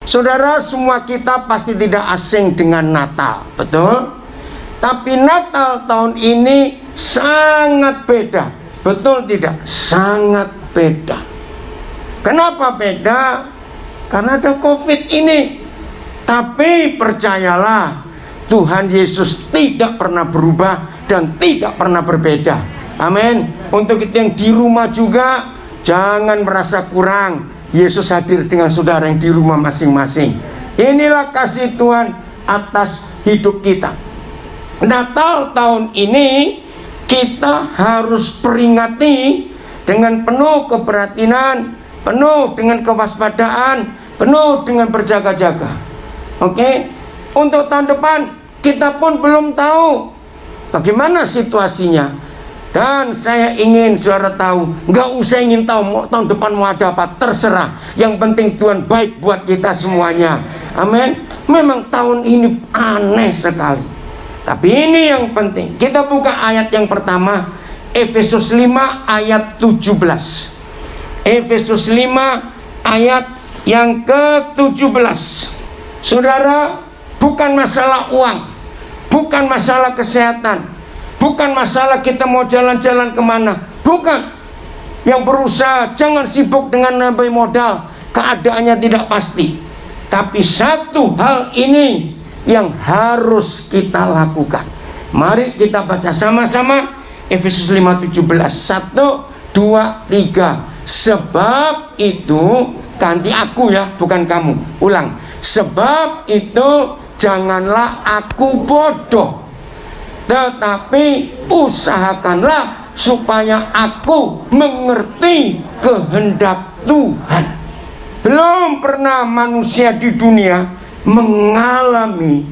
Saudara, semua kita pasti tidak asing dengan Natal, betul? Tapi Natal tahun ini sangat beda, betul tidak? Sangat beda. Kenapa beda? Karena ada COVID ini. Tapi percayalah, Tuhan Yesus tidak pernah berubah dan tidak pernah berbeda. Amin. Untuk itu yang di rumah juga, jangan merasa kurang. Yesus hadir dengan saudara yang di rumah masing-masing. Inilah kasih Tuhan atas hidup kita. Natal tahun ini kita harus peringati dengan penuh keperhatian, penuh dengan kewaspadaan, penuh dengan berjaga-jaga. Oke? Untuk tahun depan kita pun belum tahu bagaimana situasinya. Dan saya ingin saudara tahu, nggak usah ingin tahu tahun depan mau ada apa, terserah. Yang penting Tuhan baik buat kita semuanya. Amin. Memang tahun ini aneh sekali, tapi ini yang penting. Kita buka ayat yang pertama, Efesus 5 ayat 17. Efesus 5 ayat yang ke-17. Saudara, bukan masalah uang, bukan masalah kesehatan, bukan masalah kita mau jalan-jalan kemana, bukan. Yang berusaha jangan sibuk dengan nambah modal, keadaannya tidak pasti. Tapi satu hal ini yang harus kita lakukan. Mari kita baca sama-sama Efesus 5:17. 1, 2, 3. Sebab itu, ganti aku ya, bukan kamu. Ulang. Sebab itu janganlah aku bodoh, tetapi usahakanlah supaya aku mengerti kehendak Tuhan. Belum pernah manusia di dunia mengalami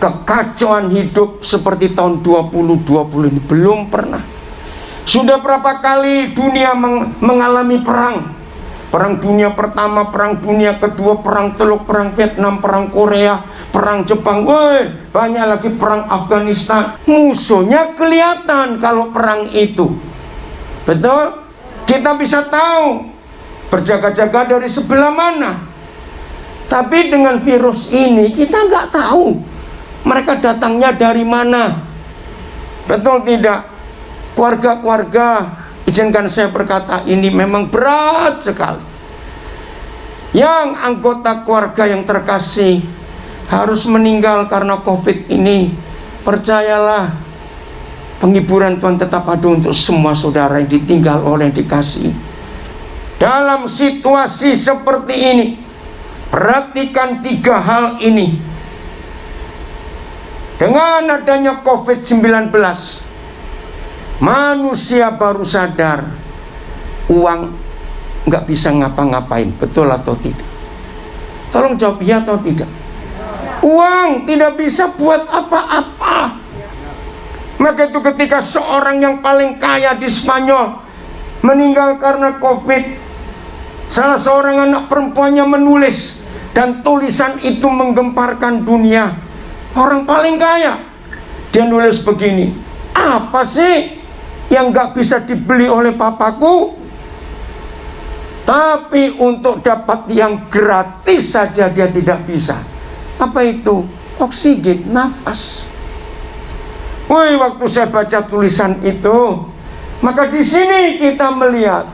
kekacauan hidup seperti tahun 2020 ini. Belum pernah. Sudah berapa kali dunia mengalami perang? Perang dunia pertama, perang dunia kedua, perang Teluk, perang Vietnam, perang Korea, perang Jepang, banyak lagi perang Afghanistan. Musuhnya kelihatan kalau perang itu. Betul? Kita bisa tahu, berjaga-jaga dari sebelah mana. Tapi dengan virus ini kita nggak tahu mereka datangnya dari mana. Betul tidak? Keluarga-keluarga, izinkan saya berkata, ini memang berat sekali. Yang anggota keluarga yang terkasih harus meninggal karena COVID ini, percayalah, penghiburan Tuhan tetap ada untuk semua saudara yang ditinggal oleh yang dikasih. Dalam situasi seperti ini, perhatikan 3 hal ini. Dengan adanya COVID-19, manusia baru sadar uang nggak bisa ngapa-ngapain. Betul atau tidak? Tolong jawab iya atau tidak. Uang tidak bisa buat apa-apa. Maka itu ketika seorang yang paling kaya di Spanyol meninggal karena COVID, salah seorang anak perempuannya menulis, dan tulisan itu menggemparkan dunia. Orang paling kaya, dia nulis begini, apa sih yang gak bisa dibeli oleh papaku, tapi untuk dapat yang gratis saja dia tidak bisa. Apa itu? Oksigen, nafas. Woi, waktu saya baca tulisan itu, maka di sini kita melihat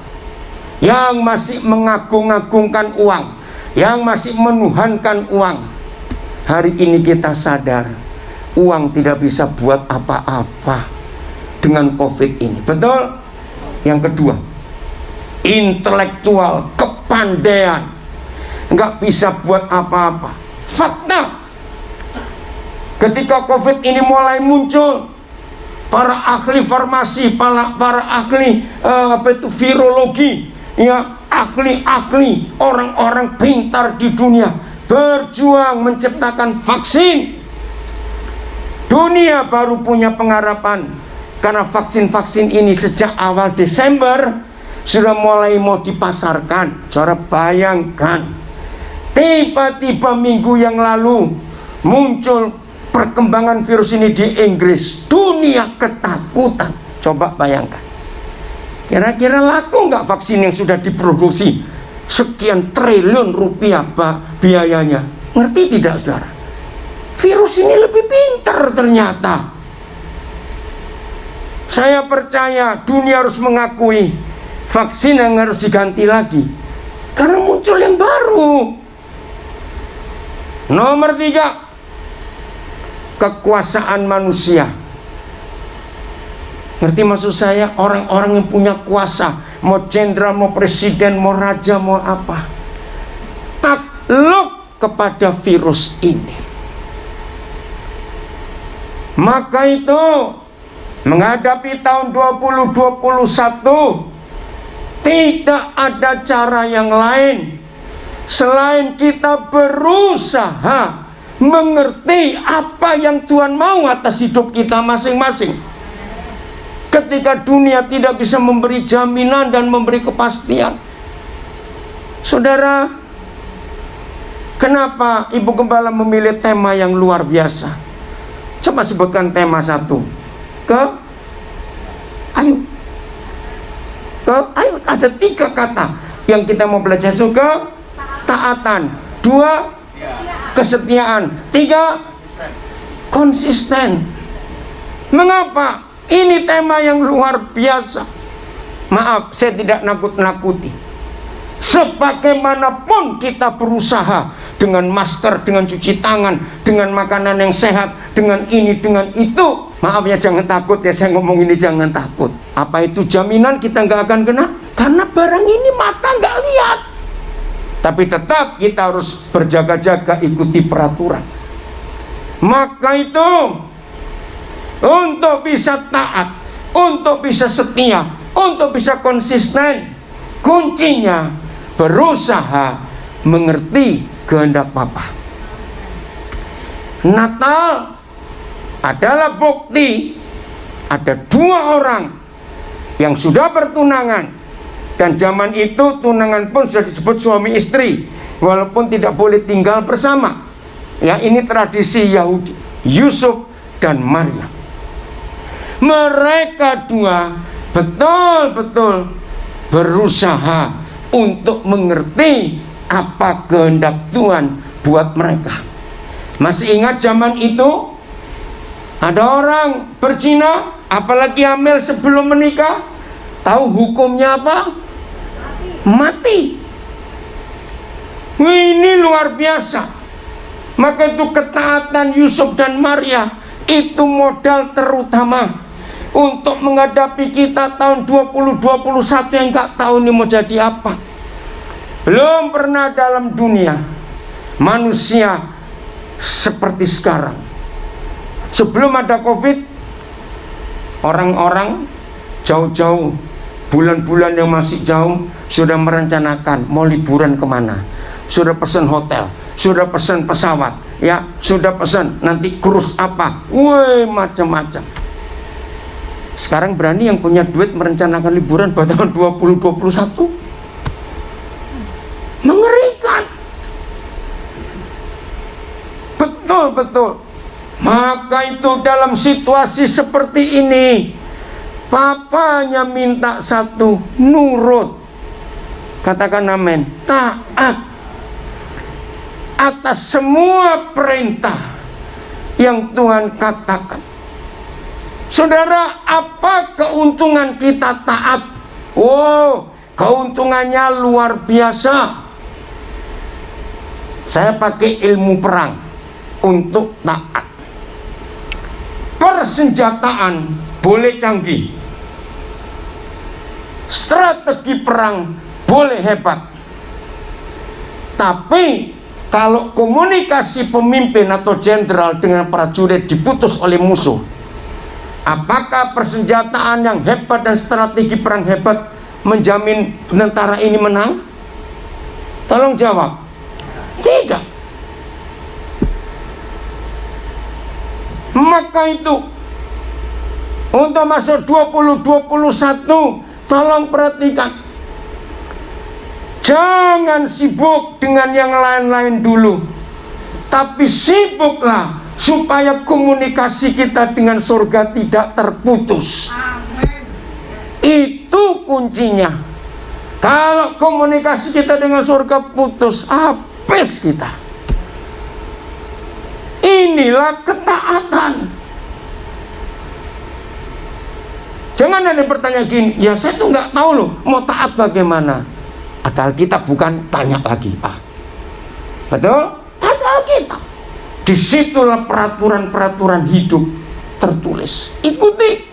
yang masih mengagung-agungkan uang, yang masih menuhankan uang. Hari ini kita sadar uang tidak bisa buat apa-apa dengan COVID ini. Betul? Yang kedua, intelektual, kepandaian nggak bisa buat apa-apa. Fakta, ketika COVID ini mulai muncul, para ahli farmasi, para ahli virologi, ya, ahli-ahli, orang-orang pintar di dunia berjuang menciptakan vaksin. Dunia baru punya pengharapan karena vaksin-vaksin ini sejak awal Desember sudah mulai mau dipasarkan. Coba bayangkan, tiba-tiba minggu yang lalu muncul perkembangan virus ini di Inggris. Dunia ketakutan. Coba bayangkan, kira-kira laku nggak vaksin yang sudah diproduksi sekian triliun rupiah biayanya. Ngerti tidak saudara? Virus ini lebih pintar ternyata. Saya percaya dunia harus mengakui vaksin yang harus diganti lagi, karena muncul yang baru. Nomor 3, kekuasaan manusia. Ngerti maksud saya? Orang-orang yang punya kuasa, mau jenderal, mau presiden, mau raja, mau apa, takluk kepada virus ini. Maka itu menghadapi tahun 2021 tidak ada cara yang lain selain kita berusaha mengerti apa yang Tuhan mau atas hidup kita masing-masing. Ketika dunia tidak bisa memberi jaminan dan memberi kepastian, saudara, kenapa Ibu Gembala memilih tema yang luar biasa? Coba sebutkan tema 1. Ayo, ada 3 kata yang kita mau belajar. Taatan, 2, kesetiaan, 3, konsisten. Mengapa? Ini tema yang luar biasa. Maaf, saya tidak nakut-nakuti. Sebagaimanapun kita berusaha dengan masker, dengan cuci tangan, dengan makanan yang sehat, dengan ini, dengan itu, maaf ya, jangan takut ya, saya ngomong ini jangan takut. Apa itu jaminan kita nggak akan kena? Karena barang ini mata nggak lihat. Tapi tetap kita harus berjaga-jaga, ikuti peraturan. Maka itu, untuk bisa taat, untuk bisa setia, untuk bisa konsisten, kuncinya berusaha mengerti kehendak Bapa. Natal adalah bukti ada 2 orang yang sudah bertunangan, dan zaman itu tunangan pun sudah disebut suami istri, walaupun tidak boleh tinggal bersama. Ya, ini tradisi Yahudi, Yusuf dan Maria. Mereka 2 betul-betul berusaha untuk mengerti apa kehendak Tuhan buat mereka. Masih ingat zaman itu ada orang berzina, apalagi hamil sebelum menikah, tahu hukumnya apa? Mati. Ini luar biasa. Maka itu ketaatan Yusuf dan Maria itu modal terutama untuk menghadapi kita tahun 2021 yang gak tahu ini mau jadi apa. Belum pernah dalam dunia manusia seperti sekarang. Sebelum ada COVID, orang-orang jauh-jauh, bulan-bulan yang masih jauh, sudah merencanakan mau liburan kemana, sudah pesan hotel, sudah pesan pesawat, ya, sudah pesan nanti cruise apa, macam-macam. Sekarang berani yang punya duit merencanakan liburan buat tahun 2021? Mengerikan. Betul-betul. Maka itu dalam situasi seperti ini, papanya minta 1, nurut. Katakan amin. Taat atas semua perintah yang Tuhan katakan. Saudara, apa keuntungan kita taat? Keuntungannya luar biasa. Saya pakai ilmu perang untuk taat. Persenjataan boleh canggih, strategi perang boleh hebat, tapi kalau komunikasi pemimpin atau jenderal dengan prajurit diputus oleh musuh, apakah persenjataan yang hebat dan strategi perang hebat menjamin tentara ini menang? Tolong jawab. Tidak. Maka itu untuk masuk 2021, tolong perhatikan, jangan sibuk dengan yang lain-lain dulu, tapi sibuklah supaya komunikasi kita dengan surga tidak terputus. Itu kuncinya. Kalau komunikasi kita dengan surga putus, habis kita. Inilah ketaatan. Jangan ada bertanya gini, ya saya tuh nggak tahu loh mau taat bagaimana. Ada Alkitab bukan? Tanya lagi, Pak. Betul? Ada Alkitab. Disitulah peraturan-peraturan hidup tertulis. Ikuti.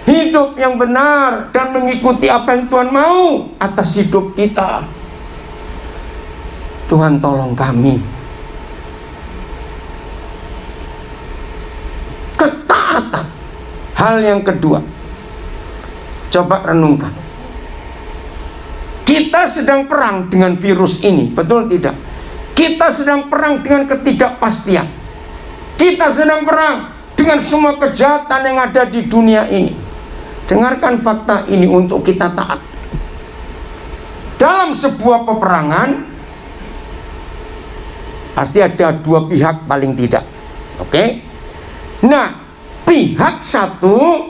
Hidup yang benar dan mengikuti apa yang Tuhan mau atas hidup kita. Tuhan tolong kami. Ketaatan. Hal yang kedua, coba renungkan. Kita sedang perang dengan virus ini, betul tidak? Kita sedang perang dengan ketidakpastian. Kita sedang perang dengan semua kejahatan yang ada di dunia ini. Dengarkan fakta ini untuk kita taat. Dalam sebuah peperangan, pasti ada dua pihak paling tidak. Oke? Nah, pihak satu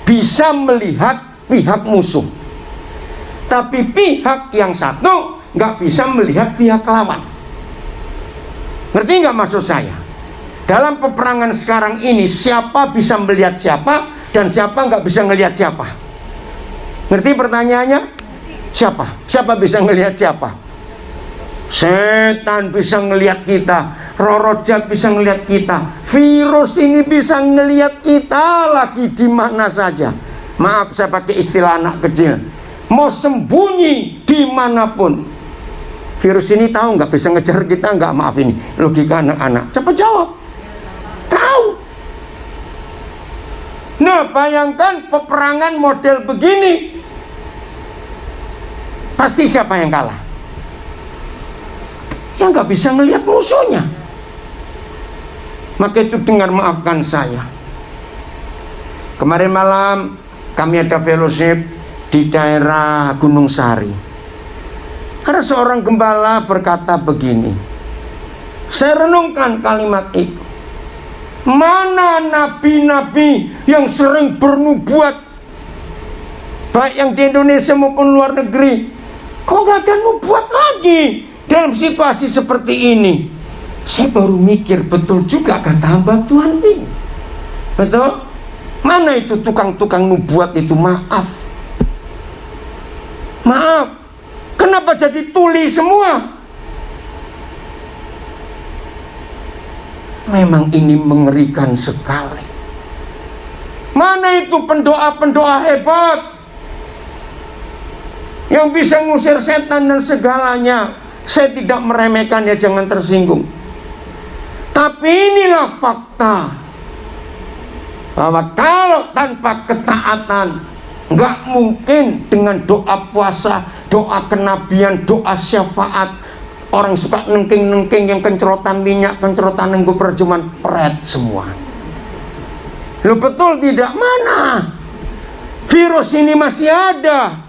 bisa melihat pihak musuh, tapi pihak yang satu nggak bisa melihat pihak lawan. Ngerti nggak maksud saya? Dalam peperangan sekarang ini, siapa bisa melihat siapa dan siapa nggak bisa melihat siapa? Ngerti pertanyaannya? Siapa? Siapa bisa melihat siapa? Setan bisa ngelihat kita, roh jahat bisa ngelihat kita, virus ini bisa ngelihat kita lagi di mana saja. Maaf saya pakai istilah anak kecil, mau sembunyi dimanapun. Virus ini tahu nggak bisa ngejar kita nggak? Maaf, ini logika anak-anak. Cepat jawab. Tahu. Nah, bayangkan peperangan model begini, pasti siapa yang kalah? Yang nggak bisa melihat musuhnya. Maka itu dengar, maafkan saya. Kemarin malam kami ada fellowship di daerah Gunung Sari. Ada seorang gembala berkata begini. Saya renungkan kalimat itu. Mana nabi-nabi yang sering bernubuat, baik yang di Indonesia maupun luar negeri? Kok nggak ada nubuat lagi dalam situasi seperti ini? Saya baru mikir, betul juga kata hamba Tuhan ini. Betul? Mana itu tukang-tukang nubuat itu? Maaf. Kenapa jadi tuli semua? Memang ini mengerikan sekali. Mana itu pendoa-pendoa hebat yang bisa ngusir setan dan segalanya? Saya tidak meremehkan, ya jangan tersinggung. Tapi inilah fakta, bahwa kalau tanpa ketaatan, nggak mungkin dengan doa puasa, doa kenabian, doa syafaat. Orang suka nengking-nengking yang kencrotan minyak, kencrotan nenggu perjuman, pret semua. Lo betul tidak? Mana? Virus ini masih ada.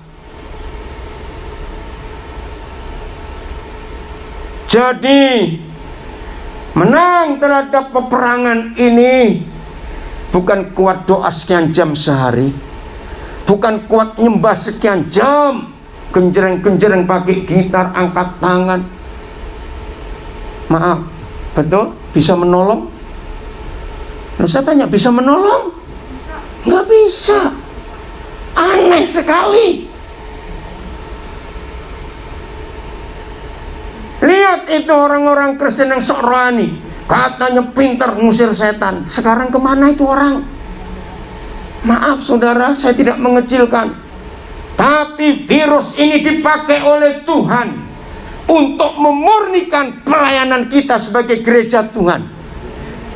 Jadi menang terhadap peperangan ini bukan kuat doa sekian jam sehari, bukan kuat nyembah sekian jam, genjreng-genjreng pakai gitar, angkat tangan. Maaf, betul? Bisa menolong? Nah, saya tanya, bisa menolong? Nggak bisa. Aneh sekali. Lihat itu orang-orang Kristen yang sok rohani, katanya pintar ngusir setan. Sekarang kemana itu orang? Maaf saudara, saya tidak mengecilkan, tapi virus ini dipakai oleh Tuhan untuk memurnikan pelayanan kita sebagai gereja Tuhan.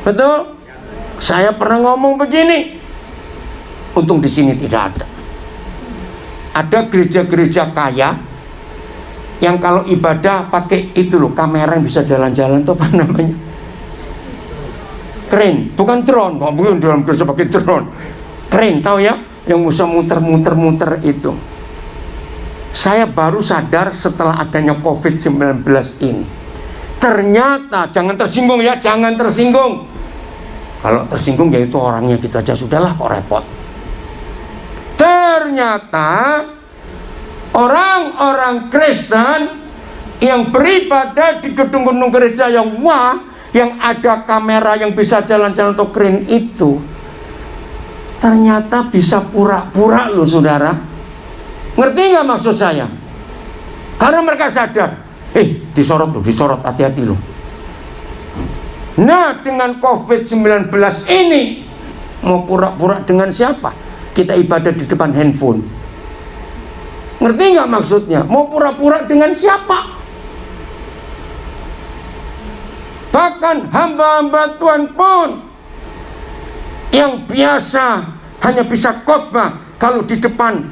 Betul? Saya pernah ngomong begini. Untung di sini tidak ada. Ada gereja-gereja kaya yang kalau ibadah pakai itu loh, kamera yang bisa jalan-jalan tuh apa namanya? Keren, bukan drone. Bukan dalam gereja pakai drone. Keren, tahu ya? Yang bisa muter-muter itu. Saya baru sadar setelah adanya COVID-19 ini. Ternyata, jangan tersinggung ya, jangan tersinggung. Kalau tersinggung ya itu orangnya gitu aja, sudahlah, kok repot. Ternyata Orang-orang Kristen yang beribadah di gedung-gedung gereja yang wah, yang ada kamera yang bisa jalan-jalan atau keren itu, ternyata bisa pura-pura loh saudara. Ngerti nggak maksud saya? Karena mereka sadar, disorot loh, disorot, hati-hati loh. Nah, dengan COVID-19 ini, mau pura-pura dengan siapa? Kita ibadah di depan handphone. Ngerti nggak maksudnya? Mau pura-pura dengan siapa? Bahkan hamba-hamba Tuhan pun yang biasa hanya bisa khotbah kalau di depan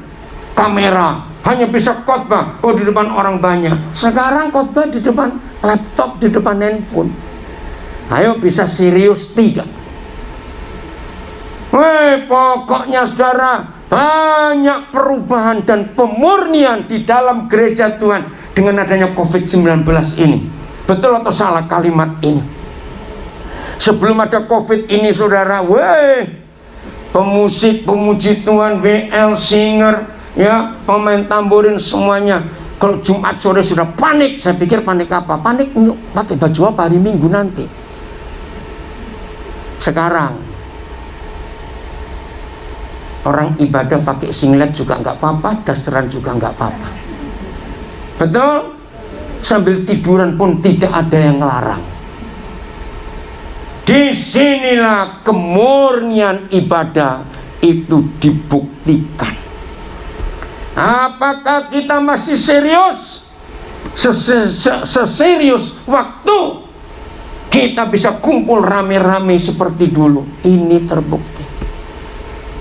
kamera, hanya bisa khotbah di depan orang banyak. Sekarang khotbah di depan laptop, di depan handphone. Ayo, bisa serius tidak? Pokoknya saudara, banyak perubahan dan pemurnian di dalam gereja Tuhan dengan adanya COVID-19 ini. Betul atau salah kalimat ini? Sebelum ada COVID ini saudara, pemusik, pemuji Tuhan, WL, singer, ya, pemain tamborin semuanya, kalau Jumat sore sudah panik. Saya pikir panik apa? Panik pakai baju apa hari Minggu nanti. Sekarang orang ibadah pakai singlet juga nggak apa-apa, dasteran juga nggak apa-apa. Betul? Sambil tiduran pun tidak ada yang melarang. Disinilah kemurnian ibadah itu dibuktikan. Apakah kita masih serius? Seserius waktu kita bisa kumpul rame-rame seperti dulu. Ini terbukti.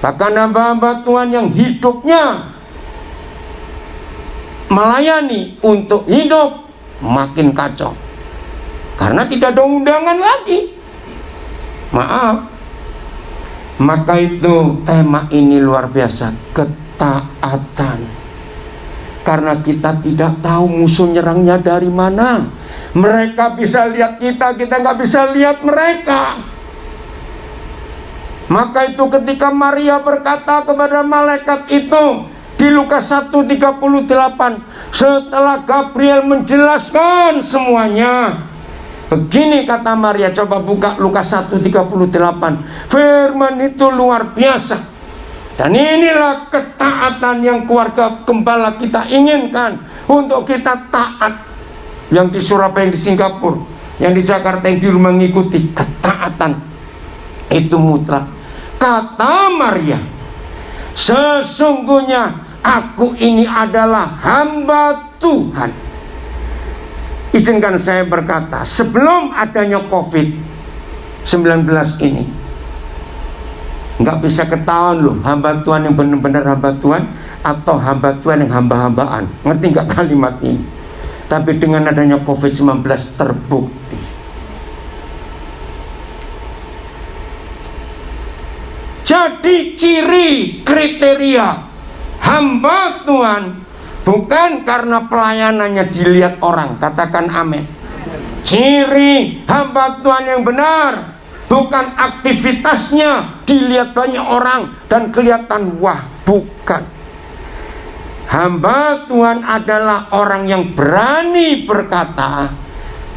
Bahkan hamba-hamba Tuhan yang hidupnya melayani untuk hidup makin kacau karena tidak ada undangan lagi. Maaf. Maka itu tema ini luar biasa, ketaatan. Karena kita tidak tahu musuh nyerangnya dari mana. Mereka bisa lihat kita, kita nggak bisa lihat mereka. Maka itu ketika Maria berkata kepada malaikat itu di Lukas 1:38, setelah Gabriel menjelaskan semuanya, begini kata Maria. Coba buka Lukas 1:38. Firman itu luar biasa. Dan inilah ketaatan yang keluarga gembala kita inginkan, untuk kita taat. Yang di Surabaya, yang di Singapura, yang di Jakarta, yang di rumah mengikuti ketaatan itu mutlak. Kata Maria, sesungguhnya aku ini adalah hamba Tuhan. Izinkan saya berkata, sebelum adanya COVID-19 ini, nggak bisa ketahuan loh hamba Tuhan yang benar-benar hamba Tuhan atau hamba Tuhan yang hamba-hambaan. Ngerti nggak kalimat ini? Tapi dengan adanya COVID-19 terbukti. Jadi ciri kriteria hamba Tuhan bukan karena pelayanannya dilihat orang. Katakan amin. Ciri hamba Tuhan yang benar bukan aktivitasnya dilihat banyak orang dan kelihatan wah, bukan. Hamba Tuhan adalah orang yang berani berkata,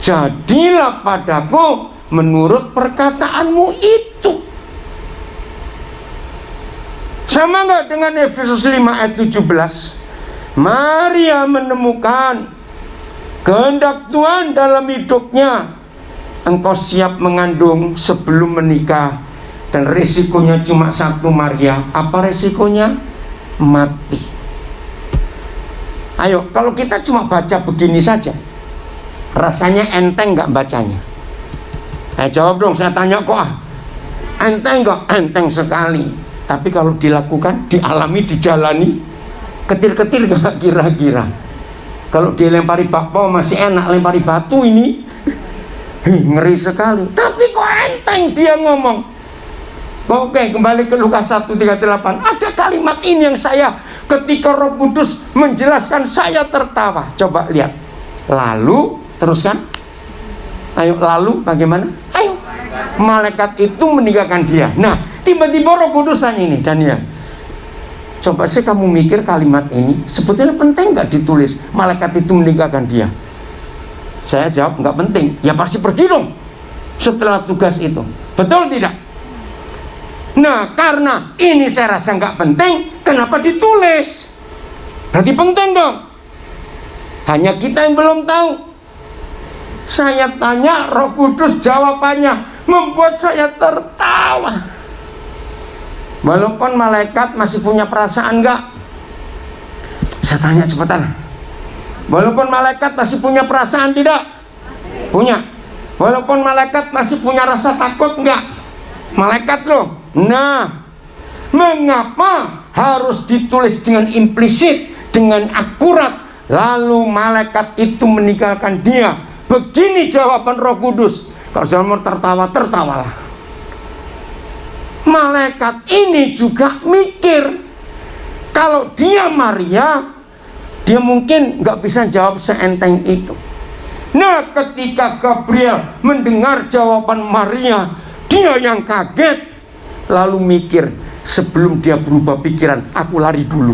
jadilah padaku menurut perkataanmu itu. Sama nggak dengan Efesus 5 ayat 17? Maria menemukan kehendak Tuhan dalam hidupnya. Engkau siap mengandung sebelum menikah, dan risikonya cuma satu Maria. Apa risikonya? Mati. Ayo, kalau kita cuma baca begini saja, rasanya enteng nggak bacanya? Jawab dong, saya tanya kok. Enteng nggak? Enteng sekali. Tapi kalau dilakukan, dialami, dijalani, ketir-ketir nggak kira-kira? Kalau dilempari bakpao masih enak, lempari batu ini ngeri sekali. Tapi kok enteng dia ngomong. Oke, kembali ke Lukas 1:38. Ada kalimat ini yang saya, ketika Roh Kudus menjelaskan, saya tertawa. Coba lihat. Lalu, teruskan. Ayo, lalu bagaimana? Ayo. Malaikat itu meninggalkan dia. Nah, tiba-tiba Roh Kudus tanya ini, Daniel, Coba sih kamu mikir kalimat ini sebetulnya penting nggak ditulis malaikat itu meninggalkan dia? Saya jawab nggak penting. Ya pasti pergi dong setelah tugas itu. Betul tidak? Nah, karena ini saya rasa nggak penting, kenapa ditulis? Berarti penting dong. Hanya kita yang belum tahu. Saya tanya, Roh Kudus jawabannya membuat saya tertawa. Walaupun malaikat masih punya perasaan enggak? Saya tanya cepetan. Walaupun malaikat masih punya perasaan tidak? Punya. Walaupun malaikat masih punya rasa takut enggak? Malaikat loh. Nah, mengapa harus ditulis dengan implisit, dengan akurat, lalu malaikat itu meninggalkan dia? Begini jawaban Roh Kudus. Kalau saya mau tertawa, tertawalah. Malaikat ini juga mikir. Kalau dia Maria, dia mungkin nggak bisa jawab seenteng itu. Nah, ketika Gabriel mendengar jawaban Maria, dia yang kaget. Lalu mikir, sebelum dia berubah pikiran, aku lari dulu.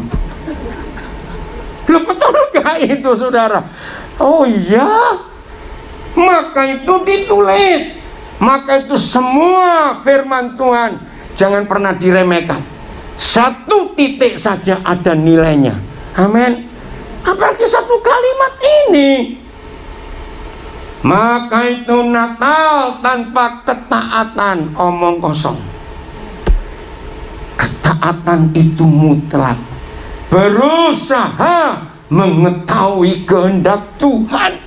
Loh, betul nggak itu, saudara? Oh iya, maka itu ditulis. Maka itu semua firman Tuhan jangan pernah diremehkan. Satu titik saja ada nilainya. Amin. Apalagi satu kalimat ini. Maka itu Natal tanpa ketaatan omong kosong. Ketaatan itu mutlak. Berusaha mengetahui kehendak Tuhan.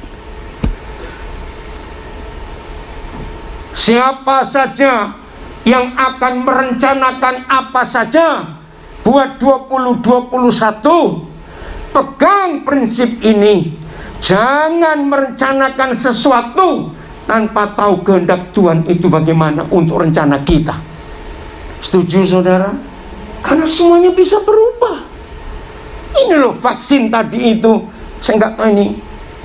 Siapa saja yang akan merencanakan apa saja buat 2021, pegang prinsip ini. Jangan merencanakan sesuatu tanpa tahu kehendak Tuhan itu bagaimana untuk rencana kita. Setuju, saudara? Karena semuanya bisa berubah. Ini loh vaksin tadi itu, saya nggak tahu ini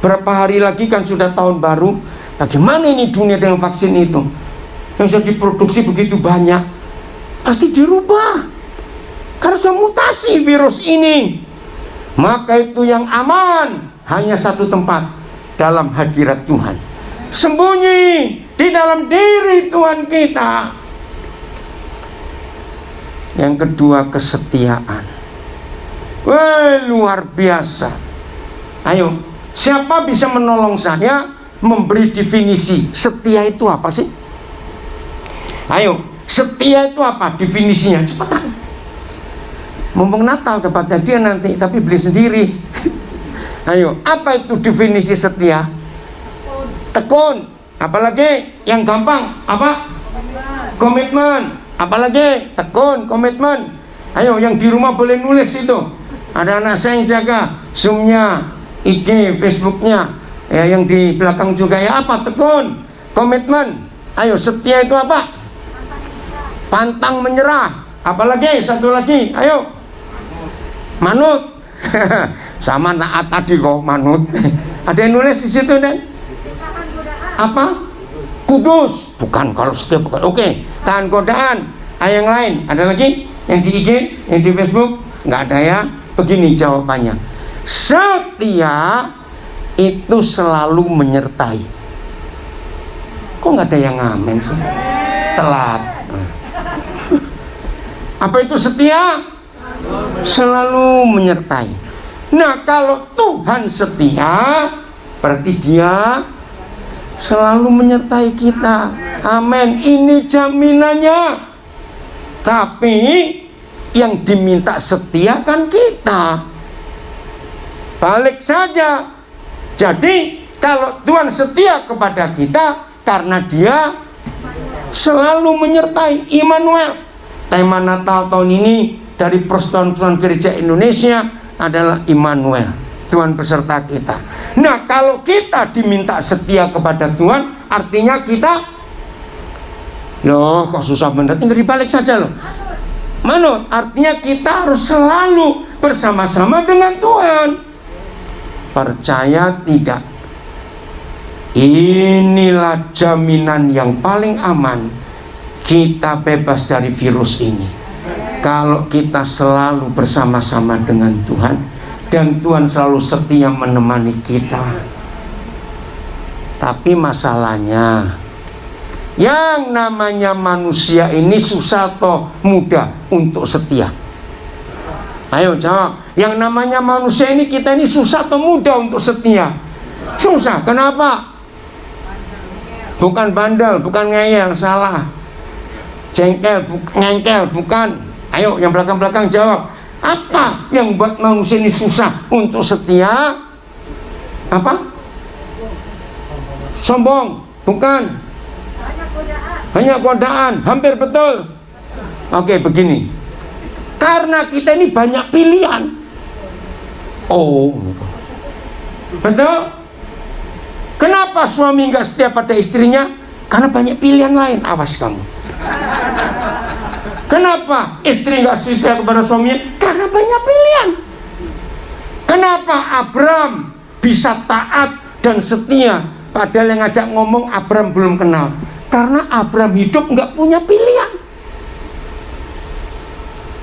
berapa hari lagi kan sudah tahun baru. Bagaimana ini dunia dengan vaksin itu? Yang sudah diproduksi begitu banyak, pasti dirubah karena sudah mutasi virus ini. Maka itu yang aman hanya satu tempat, dalam hadirat Tuhan, sembunyi di dalam diri Tuhan kita. Yang kedua, kesetiaan. Wah, luar biasa. Ayo, siapa bisa menolong saya memberi definisi setia itu apa sih? Ayo, setia itu apa definisinya? Cepetan. Mumpung Natal dapat hadiah nanti, tapi beli sendiri. Ayo, apa itu definisi setia? Tekun. Apalagi yang gampang? Apa? Komitmen. Apalagi? Tekun, komitmen. Ayo, yang di rumah boleh nulis itu. Ada anak saya yang jaga Zoom-nya, IG, Facebook-nya. Ya, yang di belakang juga ya apa? Tekun, komitmen. Ayo, setia itu apa? Pantang menyerah. Apalagi? Satu lagi. Ayo. Manut. Sama taat tadi kok, manut. Ada yang nulis di situ, Dan? Apa? Kudus. Bukan, kalau setia bukan. Oke, tahan godaan. Yang lain, ada lagi? Yang di IG, yang di Facebook? Nggak ada ya? Begini jawabannya. Setia itu selalu menyertai. Kok nggak ada yang ngamen sih? Telat. Apa itu setia? Selalu menyertai. Nah, kalau Tuhan setia, berarti Dia selalu menyertai kita. Amin. Ini jaminannya. Tapi yang diminta setia kan kita. Balik saja. Jadi kalau Tuhan setia kepada kita, karena Dia selalu menyertai. Immanuel. Tema Natal tahun ini dari Persekutuan Gereja Indonesia adalah Immanuel, Tuhan beserta kita. Nah, kalau kita diminta setia kepada Tuhan, artinya kita, loh kok susah bener, tinggal dibalik saja loh. Manut, artinya kita harus selalu bersama-sama dengan Tuhan. Percaya tidak? Inilah jaminan yang paling aman. Kita bebas dari virus ini. Kalau kita selalu bersama-sama dengan Tuhan dan Tuhan selalu setia menemani kita. Tapi masalahnya, yang namanya manusia ini susah atau mudah untuk setia? Ayo jawab. Yang namanya manusia ini, kita ini susah atau mudah untuk setia? Susah. Kenapa? Bukan bandel, bukan ngeyel, salah. Jengkel, ngengkel, bukan. Ayo yang belakang-belakang jawab. Apa yang buat manusia ini susah untuk setia? Apa? Sombong, bukan. Banyak godaan, hampir betul. Oke, begini. Karena kita ini banyak pilihan. Oh, betul. Kenapa suami nggak setia pada istrinya? Karena banyak pilihan lain. Awas kamu. Kenapa istri nggak setia kepada suaminya? Karena banyak pilihan. Kenapa Abram bisa taat dan setia padahal yang ngajak ngomong Abram belum kenal? Karena Abram hidup nggak punya pilihan.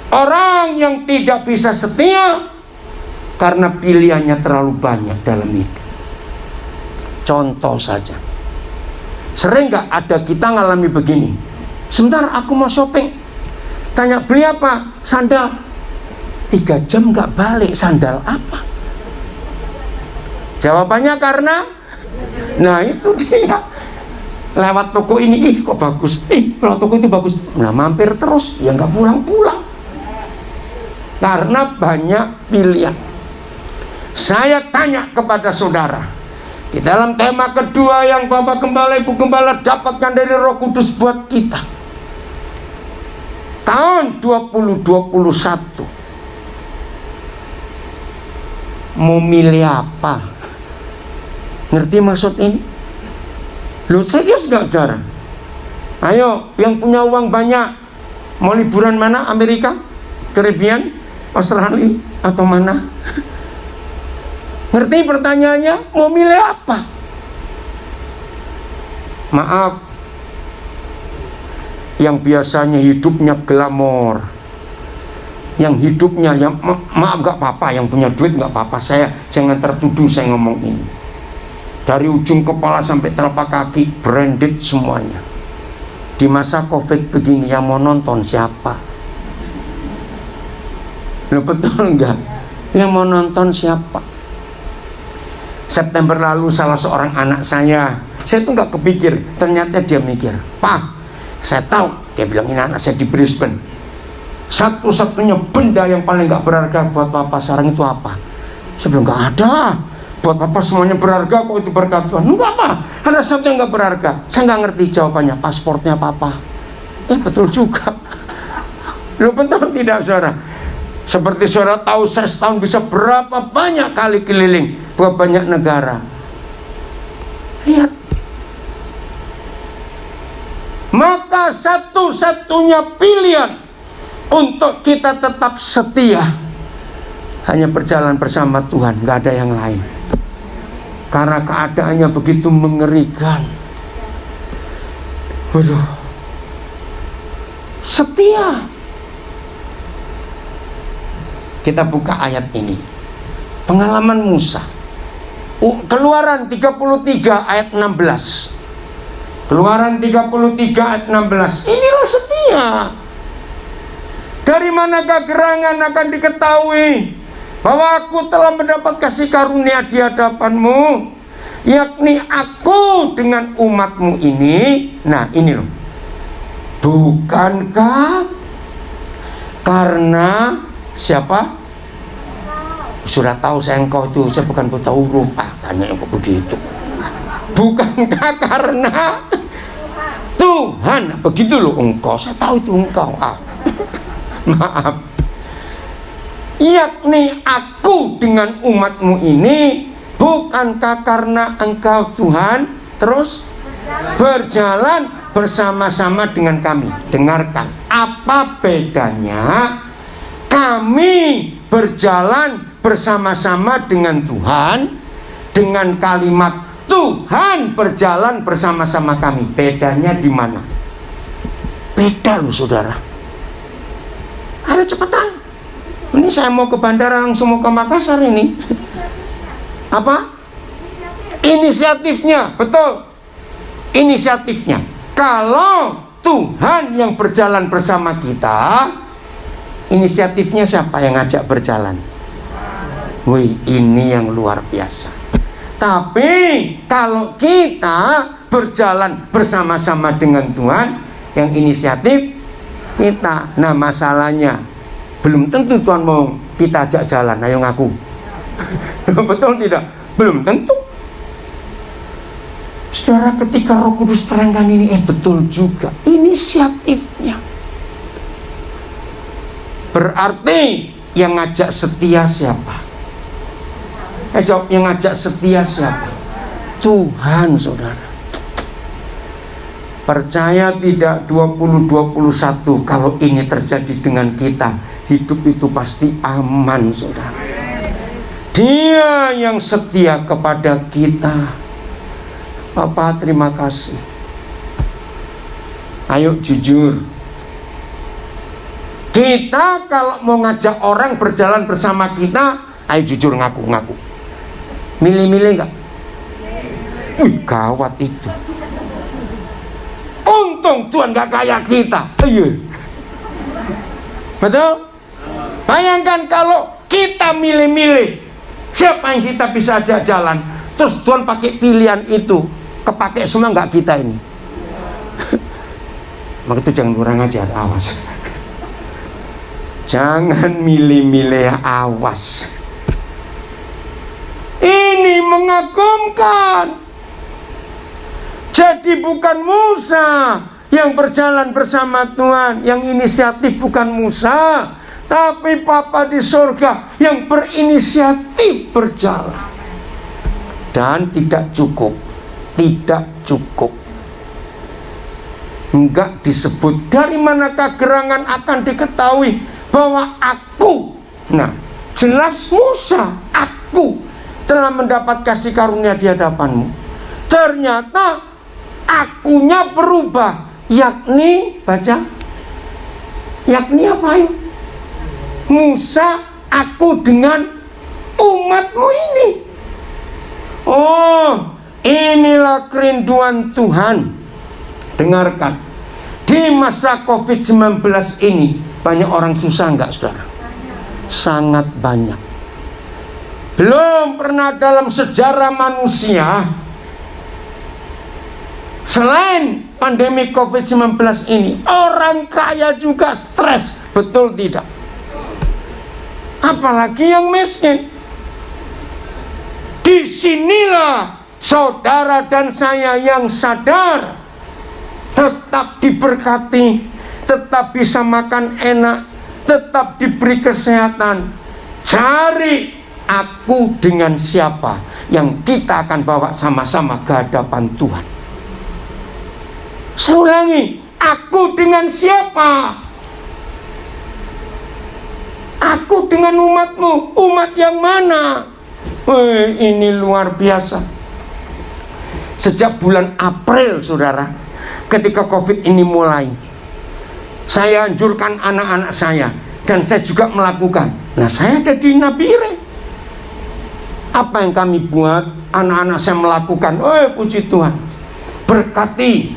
Orang yang tidak bisa setia karena pilihannya terlalu banyak dalam hidup. Contoh saja, sering nggak ada kita ngalami begini. Sebentar aku mau shopping. Tanya beli apa? Sandal. 3 jam nggak balik, sandal apa? Jawabannya karena, nah itu dia. Lewat toko ini, kok bagus. Kalau toko itu bagus. Nah mampir terus, ya nggak pulang-pulang. Karena banyak pilihan. Saya tanya kepada saudara, di dalam tema kedua yang Bapak Gembala, Ibu Gembala dapatkan dari Roh Kudus buat kita, tahun 2021 mau milih apa? Ngerti maksud ini? Lu serius gak saudara? Ayo, yang punya uang banyak, mau liburan mana? Amerika? Caribbean? Australia? Atau mana? Ngerti pertanyaannya? Mau milih apa? Maaf, yang biasanya hidupnya glamor, yang hidupnya yang maaf gak apa-apa, yang punya duit gak apa-apa, saya jangan tertuduh saya ngomong ini. Dari ujung kepala sampai telapak kaki branded semuanya. Di masa Covid begini yang mau nonton siapa? Loh, betul enggak? Yang mau nonton siapa? September lalu salah seorang anak saya tuh nggak kepikir, ternyata dia mikir, Pak, saya tahu, dia bilang ini anak saya di Brisbane, satu-satunya benda yang paling nggak berharga buat papa sekarang itu apa? Saya bilang nggak ada lah, buat papa semuanya berharga kok, itu berkat Tuhan. Enggak apa, ada satu yang nggak berharga. Saya nggak ngerti jawabannya, paspornya papa. Betul juga. Loh, betul tidak saudara? Seperti saudara tahu, saya setahun bisa berapa banyak kali keliling ke banyak negara. Lihat. Maka satu-satunya pilihan untuk kita tetap setia hanya berjalan bersama Tuhan, gak ada yang lain. Karena keadaannya begitu mengerikan. Waduh. Setia. Kita buka ayat ini. Pengalaman Musa. Keluaran 33 ayat 16. Keluaran 33 ayat 16. Inilah setia. Dari manakah gerangan akan diketahui bahwa aku telah mendapat kasih karunia di hadapanmu, yakni aku dengan umatmu ini. Nah ini loh. Bukankah karena siapa? Sudah tahu saya engkau itu, saya bukan buta huruf. Tanya kok begitu. Bukankah karena Tuhan? Begitu loh engkau, saya tahu itu engkau. Maaf. Yakni aku dengan umatmu ini, bukankah karena engkau Tuhan terus berjalan bersama-sama dengan kami? Dengarkan, apa bedanya kami berjalan bersama-sama dengan Tuhan dengan kalimat Tuhan berjalan bersama-sama kami? Bedanya di mana? Beda loh saudara. Ayo cepetan. Ini saya mau ke bandara, langsung mau ke Makassar ini. Apa? Inisiatifnya, betul. Inisiatifnya. Kalau Tuhan yang berjalan bersama kita, inisiatifnya siapa yang ngajak berjalan? Wih, ini yang luar biasa. Tapi kalau kita berjalan bersama-sama dengan Tuhan, yang inisiatif kita. Nah, masalahnya belum tentu Tuhan mau kita ajak jalan. Ayo ngaku. Betul tidak? Belum tentu. Saudara, ketika Roh Kudus terangkan ini, betul juga inisiatifnya. Berarti yang ngajak setia siapa? Jawab, yang ngajak setia siapa? Tuhan, saudara. Percaya tidak 2021, kalau ini terjadi dengan kita, hidup itu pasti aman, saudara. Dia yang setia kepada kita. Bapak, terima kasih. Ayo jujur. Kita kalau mau ngajak orang berjalan bersama kita, ayo jujur, ngaku-ngaku. Milih-milih enggak? Wih, gawat itu. Untung Tuhan gak kayak kita. Ayo. Betul? Bayangkan kalau kita milih-milih siapa yang kita bisa ajak jalan, terus Tuhan pakai pilihan itu, kepake semua nggak kita ini. Maka itu jangan kurang ajar, awas. Jangan milih-milih, awas. Ini mengagumkan. Jadi bukan Musa yang berjalan bersama Tuhan, yang inisiatif bukan Musa, tapi Bapa di surga yang berinisiatif berjalan. Dan tidak cukup. Enggak disebut. Dari manakah gerangan akan diketahui bahwa aku, nah jelas Musa, aku telah mendapat kasih karunia di hadapanmu. Ternyata akunya berubah, yakni, baca, yakni apa yuk? Musa, aku dengan umatmu ini. Oh, inilah kerinduan Tuhan. Dengarkan, di masa COVID-19 ini banyak orang susah enggak, saudara? Sangat banyak. Belum pernah dalam sejarah manusia, selain pandemi COVID-19 ini, orang kaya juga stres, betul tidak? Apalagi yang miskin. Disinilah saudara dan saya yang sadar, tetap diberkati, tetap bisa makan enak, tetap diberi kesehatan. Cari aku dengan siapa yang kita akan bawa sama-sama ke hadapan Tuhan. Saya ulangi, aku dengan siapa? Aku dengan umatmu. Umat yang mana? Wih, ini luar biasa. Sejak bulan April, saudara, ketika COVID ini mulai, saya anjurkan anak-anak saya, dan saya juga melakukan. Nah, saya ada di Nabire. Apa yang kami buat, anak-anak saya melakukan. Oh, puji Tuhan. Berkati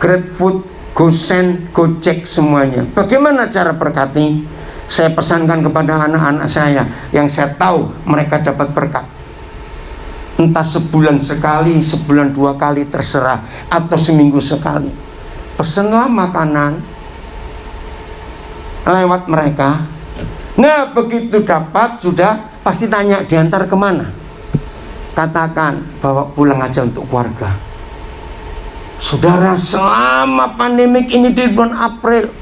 GrabFood, GoSend, Gojek semuanya. Bagaimana cara berkati? Saya pesankan kepada anak-anak saya yang saya tahu mereka dapat berkat. Entah sebulan sekali, sebulan 2 kali, terserah, atau seminggu sekali. Pesanlah makanan lewat mereka. Nah, begitu dapat, sudah pasti tanya, diantar kemana? Katakan, bawa pulang aja untuk keluarga. Saudara, selama pandemik ini di bulan April,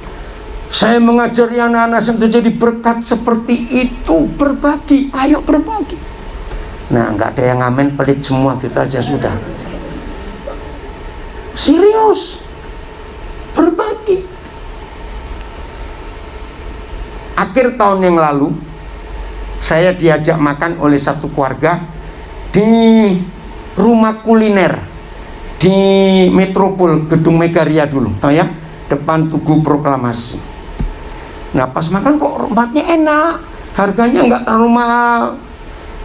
saya mengajari anak-anak saya untuk jadi berkat seperti itu. Berbagi, ayo berbagi. Nah, nggak ada yang ngamen, pelit semua, kita aja sudah. Serius, berbagi. Akhir tahun yang lalu, saya diajak makan oleh satu keluarga di rumah kuliner di Metropol, Gedung Megaria dulu, tahu ya, depan Tugu Proklamasi. Nah pas makan kok tempatnya enak, harganya nggak terlalu mahal.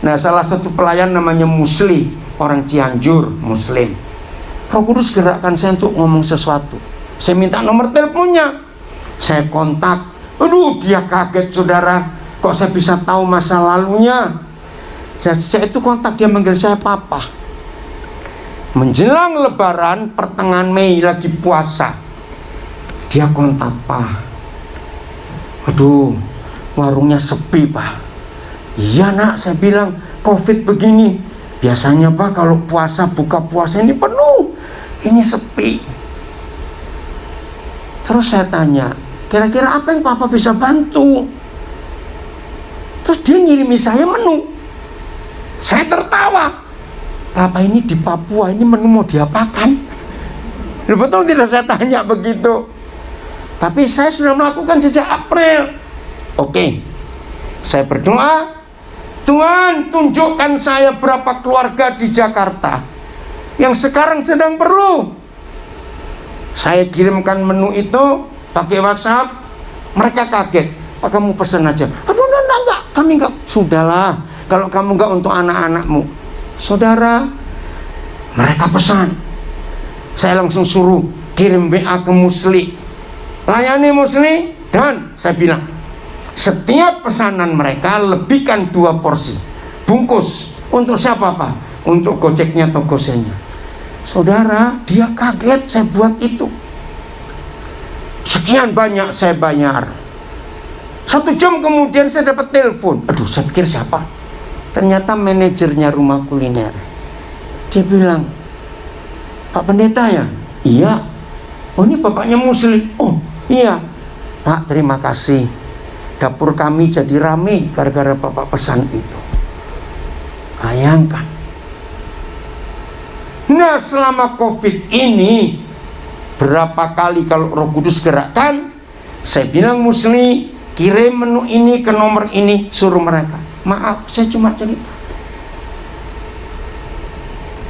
Nah salah satu pelayan namanya Musli, orang Cianjur, Muslim. Roh Kudus gerakkan saya untuk ngomong sesuatu. Saya minta nomor teleponnya, saya kontak. Aduh dia kaget saudara, kok saya bisa tahu masa lalunya. Saya itu kontak, dia manggil saya papa. Menjelang lebaran pertengahan Mei lagi puasa, dia kontak, Pak, aduh warungnya sepi Pak. Iya nak, saya bilang COVID begini, biasanya Pak kalau puasa, buka puasa ini penuh, ini sepi. Terus saya tanya, kira-kira apa yang Papa bisa bantu? Terus dia ngirimi saya menu. Saya tertawa, Papa ini di Papua, ini menu mau diapakan? Betul tidak saya tanya begitu? Tapi saya sudah melakukan sejak April. Oke, saya berdoa, Tuhan tunjukkan saya berapa keluarga di Jakarta yang sekarang sedang perlu. Saya kirimkan menu itu pakai WhatsApp. Mereka kaget, Pak kamu pesan aja. Aduh enggak, kami enggak. Sudahlah, kalau kamu enggak untuk anak-anakmu. Saudara, mereka pesan. Saya langsung suruh kirim WA ke Musli, layani Musli, dan saya bilang setiap pesanan mereka lebihkan 2 porsi bungkus. Untuk siapa Pak? Untuk Gojeknya atau Gosennya. Saudara, dia kaget saya buat itu. Sekian banyak saya bayar. 1 jam kemudian saya dapat telepon. Aduh, saya pikir siapa? Ternyata manajernya rumah kuliner. Dia bilang, Pak Pendeta ya? Iya. Oh ini bapaknya Muslim. Oh iya Pak, terima kasih. Dapur kami jadi rame gara-gara Bapak pesan itu. Bayangkan. Nah selama COVID ini, berapa kali kalau Roh Kudus gerakkan, saya bilang Musli, kirim menu ini ke nomor ini, suruh mereka. Maaf, saya cuma cerita.